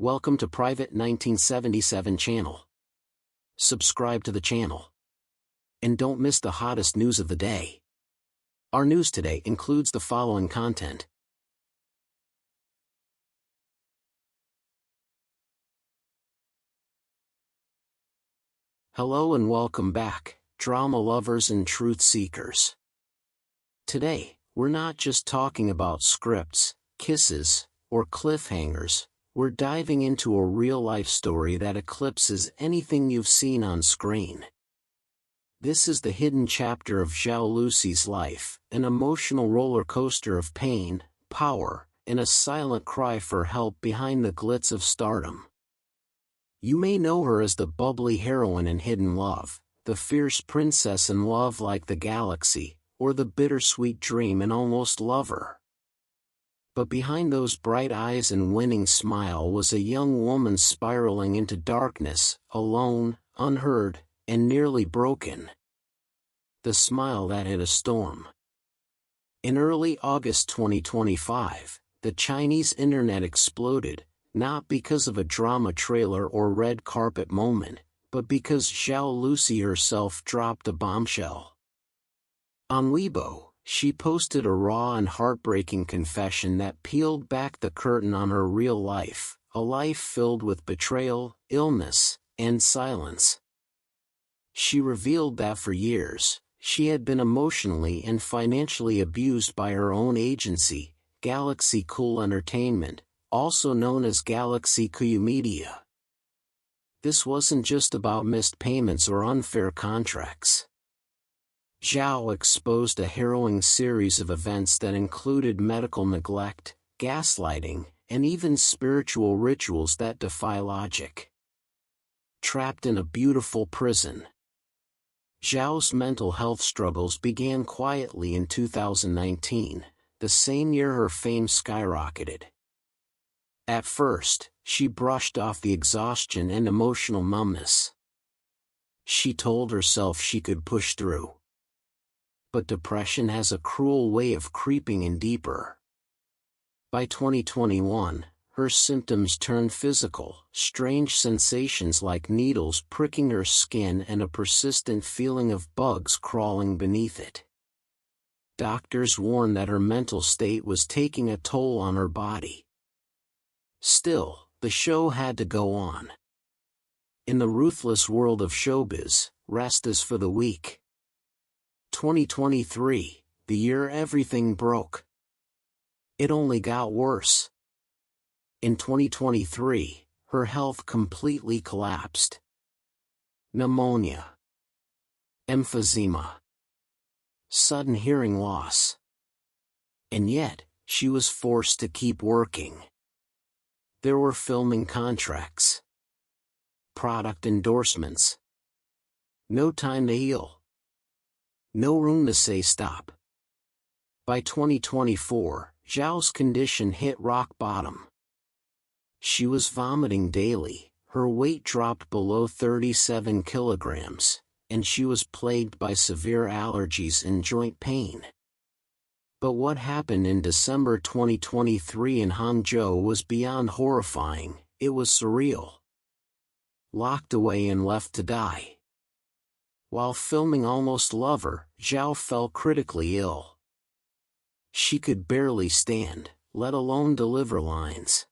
Welcome to Private 1977 channel. Subscribe to the channel. And don't miss the hottest news of the day. Our news today includes the following content. Hello and welcome back, drama lovers and truth seekers. Today, we're not just talking about scripts, kisses, or cliffhangers. We're diving into a real-life story that eclipses anything you've seen on screen. This is the hidden chapter of Zhao Lusi's life, an emotional roller coaster of pain, power, and a silent cry for help behind the glitz of stardom. You may know her as the bubbly heroine in Hidden Love, the fierce princess in Love Like the Galaxy, or the bittersweet dream in Almost Lover. But behind those bright eyes and winning smile was a young woman spiraling into darkness, alone, unheard, and nearly broken. The smile that hid a storm. In early August 2025, the Chinese internet exploded, not because of a drama trailer or red carpet moment, but because Zhao Lusi herself dropped a bombshell. On Weibo, she posted a raw and heartbreaking confession that peeled back the curtain on her real life, a life filled with betrayal, illness, and silence. She revealed that for years, she had been emotionally and financially abused by her own agency, Galaxy Cool Entertainment, also known as Galaxy Cool Media. This wasn't just about missed payments or unfair contracts. Xiao exposed a harrowing series of events that included medical neglect, gaslighting, and even spiritual rituals that defy logic. Trapped in a beautiful prison. Zhao's mental health struggles began quietly in 2019, the same year her fame skyrocketed. At first, she brushed off the exhaustion and emotional numbness. She told herself she could push through. But depression has a cruel way of creeping in deeper. By 2021, her symptoms turned physical, strange sensations like needles pricking her skin and a persistent feeling of bugs crawling beneath it. Doctors warned that her mental state was taking a toll on her body. Still, the show had to go on. In the ruthless world of showbiz, rest is for the weak. 2023, the year everything broke. It only got worse. In 2023, her health completely collapsed. Pneumonia. Emphysema. Sudden hearing loss. And yet, she was forced to keep working. There were filming contracts. Product endorsements. No time to heal. No room to say stop. By 2024, Zhao's condition hit rock bottom. She was vomiting daily, her weight dropped below 37 kilograms, and she was plagued by severe allergies and joint pain. But what happened in December 2023 in Hangzhou was beyond horrifying, it was surreal. Locked away and left to die. While filming Almost Lover, Zhao fell critically ill. She could barely stand, let alone deliver lines.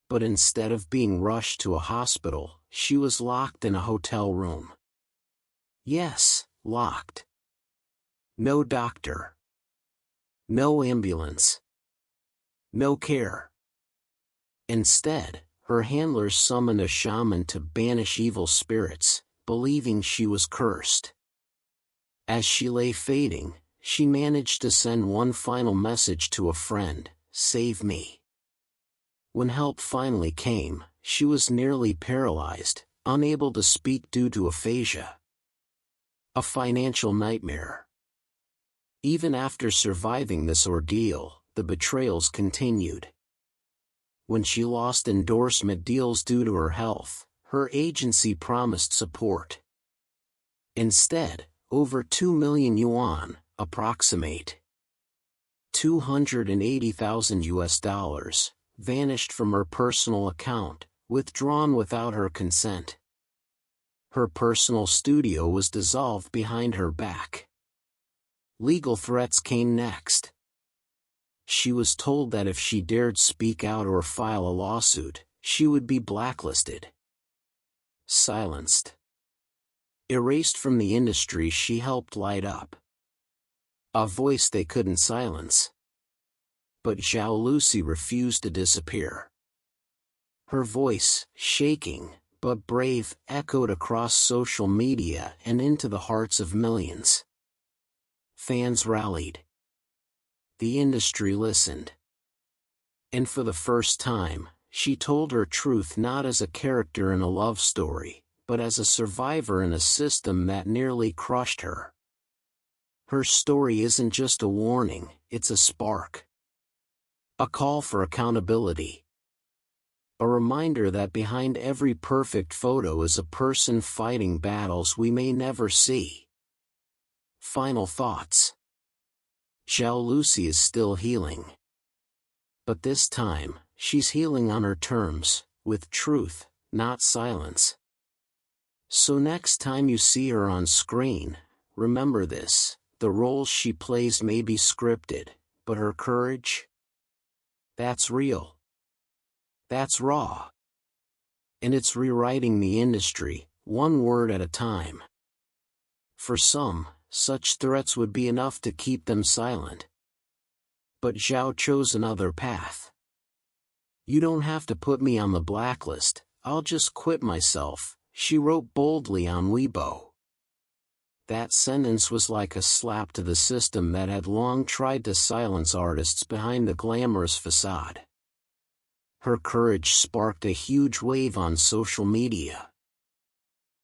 But instead of being rushed to a hospital, she was locked in a hotel room. Yes, locked. No doctor. No ambulance. No care. Instead, her handlers summoned a shaman to banish evil spirits, believing she was cursed. As she lay fading, she managed to send one final message to a friend: "Save me." When help finally came, she was nearly paralyzed, unable to speak due to aphasia. A financial nightmare. Even after surviving this ordeal, the betrayals continued. When she lost endorsement deals due to her health, her agency promised support. Instead, over 2 million yuan, approximate $280,000, vanished from her personal account, withdrawn without her consent. Her personal studio was dissolved behind her back. Legal threats came next. She was told that if she dared speak out or file a lawsuit, she would be blacklisted. Silenced. Erased from the industry she helped light up. A voice they couldn't silence. But Zhao Lusi refused to disappear. Her voice, shaking, but brave, echoed across social media and into the hearts of millions. Fans rallied. The industry listened. And for the first time, she told her truth not as a character in a love story, but as a survivor in a system that nearly crushed her. Her story isn't just a warning, it's a spark. A call for accountability. A reminder that behind every perfect photo is a person fighting battles we may never see. Final thoughts. Zhao Lusi is still healing. But this time, she's healing on her terms, with truth, not silence. So next time you see her on screen, remember this: the roles she plays may be scripted, but her courage? That's real. That's raw. And it's rewriting the industry, one word at a time. For some, such threats would be enough to keep them silent. But Zhao chose another path. "You don't have to put me on the blacklist, I'll just quit myself," she wrote boldly on Weibo. That sentence was like a slap to the system that had long tried to silence artists behind the glamorous facade. Her courage sparked a huge wave on social media.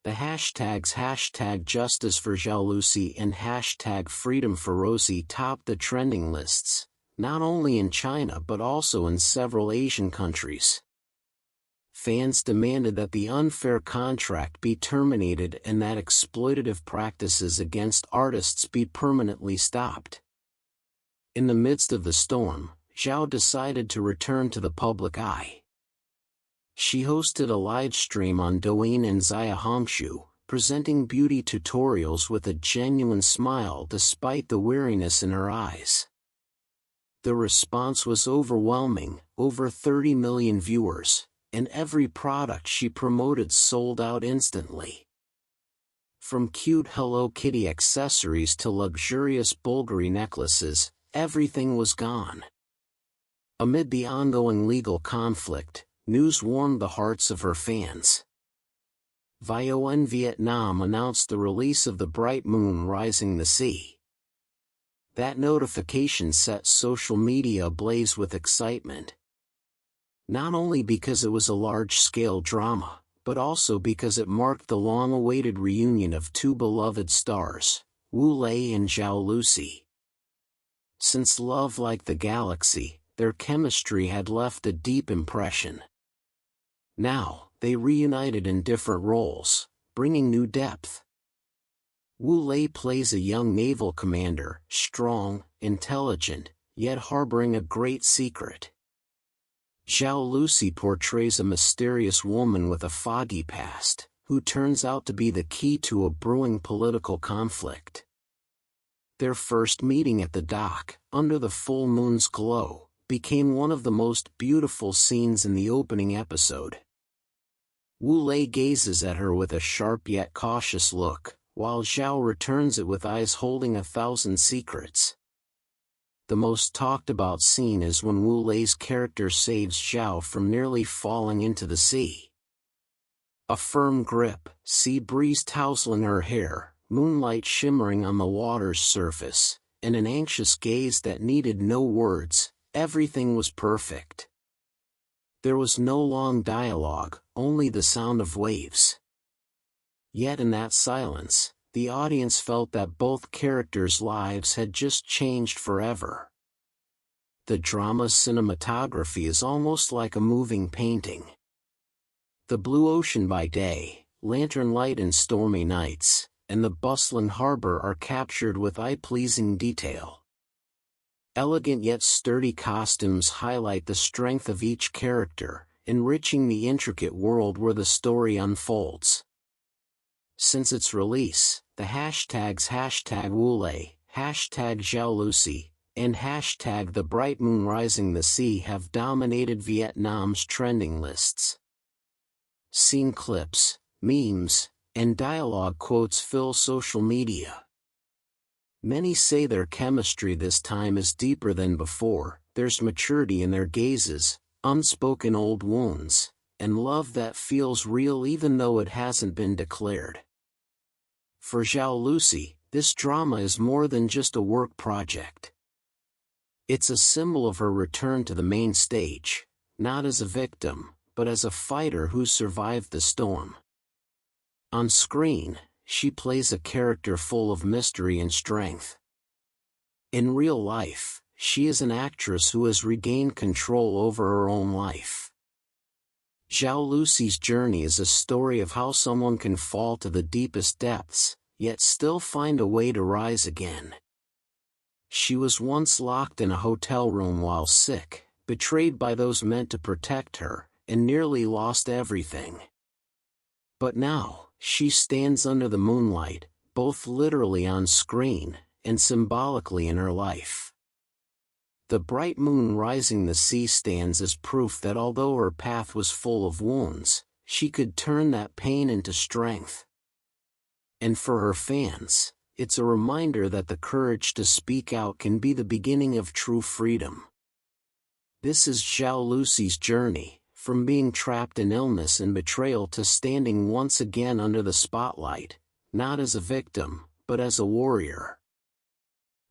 The hashtags #Justice for Zhao Lusi and #Freedom for Rosie topped the trending lists, not only in China but also in several Asian countries. Fans demanded that the unfair contract be terminated and that exploitative practices against artists be permanently stopped. In the midst of the storm, Zhao decided to return to the public eye. She hosted a live stream on Douyin and Hangzhou, presenting beauty tutorials with a genuine smile despite the weariness in her eyes. The response was overwhelming, over 30 million viewers, and every product she promoted sold out instantly. From cute Hello Kitty accessories to luxurious Bulgari necklaces, everything was gone. Amid the ongoing legal conflict, news warmed the hearts of her fans. VION Vietnam announced the release of The Bright Moon Rising the Sea. That notification set social media ablaze with excitement. Not only because it was a large-scale drama, but also because it marked the long-awaited reunion of two beloved stars, Wu Lei and Zhao Lusi. Since Love Like the Galaxy, their chemistry had left a deep impression. Now, they reunited in different roles, bringing new depth. Wu Lei plays a young naval commander, strong, intelligent, yet harboring a great secret. Zhao Lusi portrays a mysterious woman with a foggy past, who turns out to be the key to a brewing political conflict. Their first meeting at the dock, under the full moon's glow, became one of the most beautiful scenes in the opening episode. Wu Lei gazes at her with a sharp yet cautious look, while Zhao returns it with eyes holding 1,000 secrets. The most talked about scene is when Wu Lei's character saves Xiao from nearly falling into the sea. A firm grip, sea breeze tousling her hair, moonlight shimmering on the water's surface, and an anxious gaze that needed no words, everything was perfect. There was no long dialogue, only the sound of waves. Yet in that silence, the audience felt that both characters' lives had just changed forever. The drama's cinematography is almost like a moving painting. The blue ocean by day, lantern light in stormy nights, and the bustling harbor are captured with eye-pleasing detail. Elegant yet sturdy costumes highlight the strength of each character, enriching the intricate world where the story unfolds. Since its release, the hashtags #Wule, #Zhao and #The Bright Moon Rising the Sea have dominated Vietnam's trending lists. Scene clips, memes, and dialogue quotes fill social media. Many say their chemistry this time is deeper than before. There's maturity in their gazes, unspoken old wounds, and love that feels real even though it hasn't been declared. For Zhao Lusi, this drama is more than just a work project. It's a symbol of her return to the main stage, not as a victim, but as a fighter who survived the storm. On screen, she plays a character full of mystery and strength. In real life, she is an actress who has regained control over her own life. Zhao Lusi's journey is a story of how someone can fall to the deepest depths, yet still find a way to rise again. She was once locked in a hotel room while sick, betrayed by those meant to protect her, and nearly lost everything. But now, she stands under the moonlight, both literally on screen, and symbolically in her life. The bright moon rising the sea stands as proof that although her path was full of wounds, she could turn that pain into strength. And for her fans, it's a reminder that the courage to speak out can be the beginning of true freedom. This is Zhao Lusi's journey, from being trapped in illness and betrayal to standing once again under the spotlight, not as a victim, but as a warrior.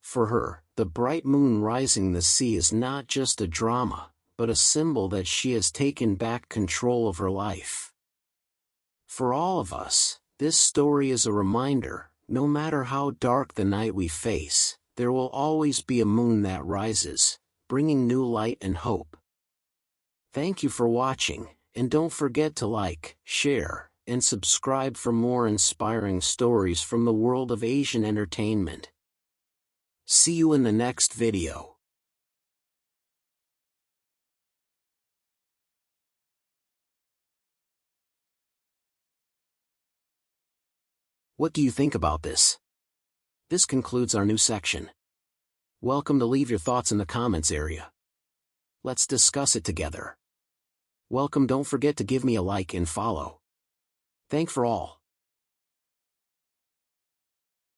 For her, the bright moon rising the sea is not just a drama, but a symbol that she has taken back control of her life. For all of us, this story is a reminder, no matter how dark the night we face, there will always be a moon that rises, bringing new light and hope. Thank you for watching, and don't forget to like, share, and subscribe for more inspiring stories from the world of Asian entertainment. See you in the next video. What do you think about this? This concludes our new section. Welcome to leave your thoughts in the comments area. Let's discuss it together. Welcome, don't forget to give me a like and follow. Thank for all.